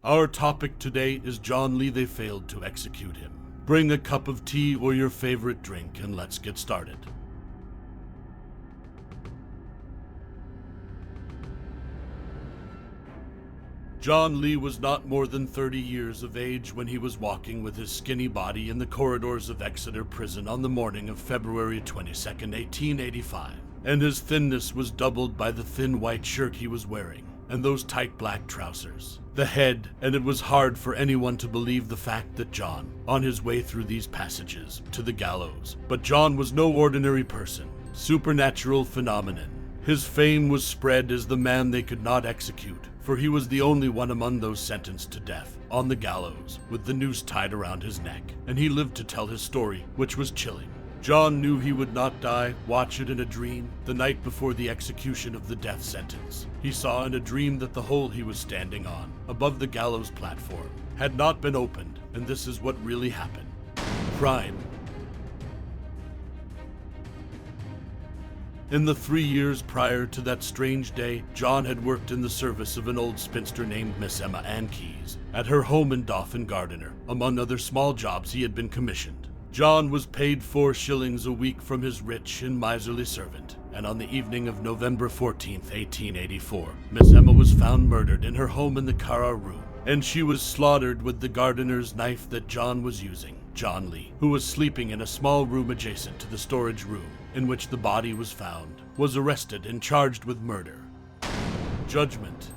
Our topic today is John Lee. They failed to execute him. Bring a cup of tea or your favorite drink and let's get started. John Lee was not more than 30 years of age when he was walking with his skinny body in the corridors of Exeter Prison on the morning of February 22, 1885, and his thinness was doubled by the thin white shirt he was wearing and those tight black trousers. And it was hard for anyone to believe the fact that John, on his way through these passages to the gallows, but John was no ordinary person, supernatural phenomenon. His fame was spread as the man they could not execute, for he was the only one among those sentenced to death on the gallows with the noose tied around his neck, and he lived to tell his story, which was chilling. John knew he would not die, watch it in a dream, the night before the execution of the death sentence. He saw in a dream that the hole he was standing on, above the gallows platform, had not been opened, and this is what really happened. Crime. In the 3 years prior to that strange day, John had worked in the service of an old spinster named Miss Emma Ann Keyes at her home in Dauphin Gardiner, among other small jobs he had been commissioned. John was paid 4 shillings a week from his rich and miserly servant, and on the evening of November 14, 1884, Miss Emma was found murdered in her home in the Carra room, and she was slaughtered with the gardener's knife that John was using. John Lee, who was sleeping in a small room adjacent to the storage room in which the body was found, was arrested and charged with murder. Judgment.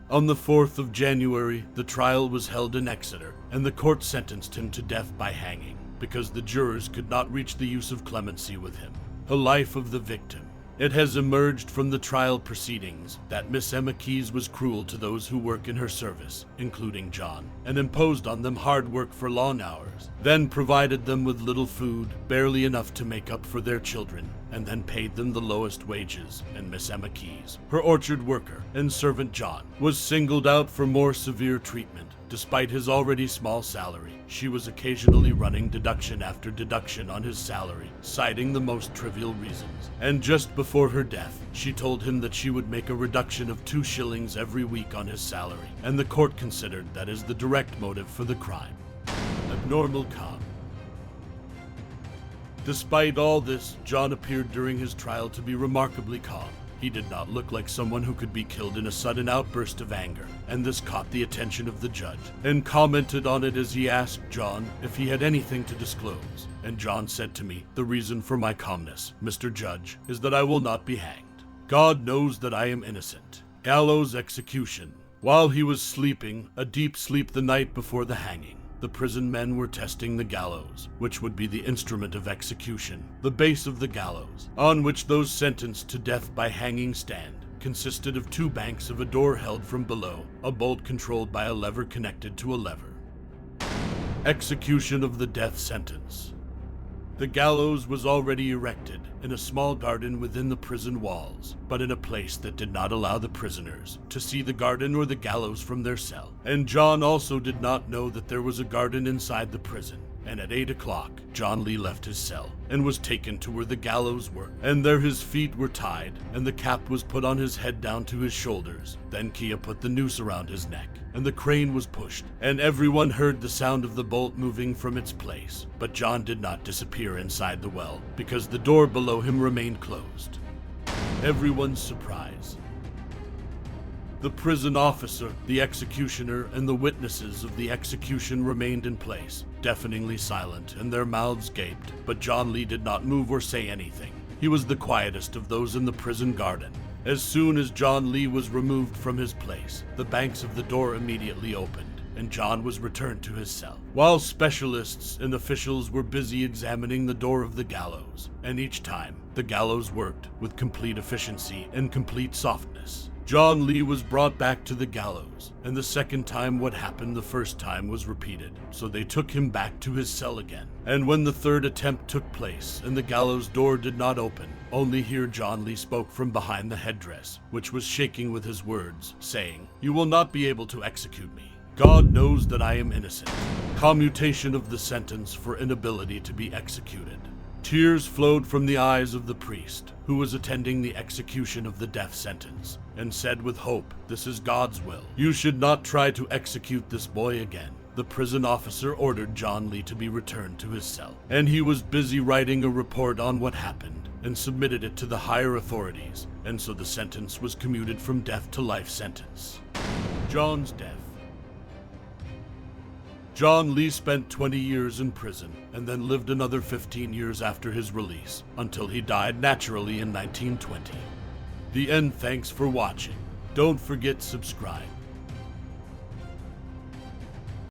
On the 4th of January, the trial was held in Exeter, and the court sentenced him to death by hanging, because the jurors could not reach the use of clemency with him. A life of the victim. It has emerged from the trial proceedings that Miss Emma Keyes was cruel to those who work in her service, including John, and imposed on them hard work for long hours, then provided them with little food, barely enough to make up for their children, and then paid them the lowest wages. And Miss Emma Keyes, her orchard worker and servant John, was singled out for more severe treatment. Despite his already small salary, she was occasionally running deduction after deduction on his salary, citing the most trivial reasons. And just before her death, she told him that she would make a reduction of 2 shillings every week on his salary, and the court considered that as the direct motive for the crime. Abnormal calm. Despite all this, John appeared during his trial to be remarkably calm. He did not look like someone who could be killed in a sudden outburst of anger, and this caught the attention of the judge, and commented on it as he asked John if he had anything to disclose. And John said to me, "The reason for my calmness, Mr. Judge, is that I will not be hanged. God knows that I am innocent." Gallows execution. While he was sleeping, a deep sleep the night before the hanging, the prison men were testing the gallows, which would be the instrument of execution. The base of the gallows, on which those sentenced to death by hanging stand, consisted of 2 banks of a door held from below, a bolt controlled by a lever connected to a lever. Execution of the death sentence. The gallows was already erected in a small garden within the prison walls, but in a place that did not allow the prisoners to see the garden or the gallows from their cell. And John also did not know that there was a garden inside the prison. And at 8 o'clock, John Lee left his cell and was taken to where the gallows were. And there his feet were tied, and the cap was put on his head down to his shoulders. Then Kia put the noose around his neck, and the crane was pushed, and everyone heard the sound of the bolt moving from its place. But John did not disappear inside the well, because the door below him remained closed. Everyone's surprise. The prison officer, the executioner, and the witnesses of the execution remained in place, deafeningly silent, and their mouths gaped. But John Lee did not move or say anything. He was the quietest of those in the prison garden. As soon as John Lee was removed from his place, the banks of the door immediately opened, and John was returned to his cell, while specialists and officials were busy examining the door of the gallows. And each time, the gallows worked with complete efficiency and complete softness. John Lee was brought back to the gallows, and the second time what happened the first time was repeated, so they took him back to his cell again. And when the third attempt took place and the gallows door did not open, only here John Lee spoke from behind the headdress, which was shaking with his words, saying, "You will not be able to execute me. God knows that I am innocent." Commutation of the sentence for inability to be executed. Tears flowed from the eyes of the priest, who was attending the execution of the death sentence, and said with hope, "This is God's will. You should not try to execute this boy again." The prison officer ordered John Lee to be returned to his cell, and he was busy writing a report on what happened and submitted it to the higher authorities, and so the sentence was commuted from death to life sentence. John's death. John Lee spent 20 years in prison and then lived another 15 years after his release, until he died naturally in 1920. The end. Thanks for watching. Don't forget subscribe.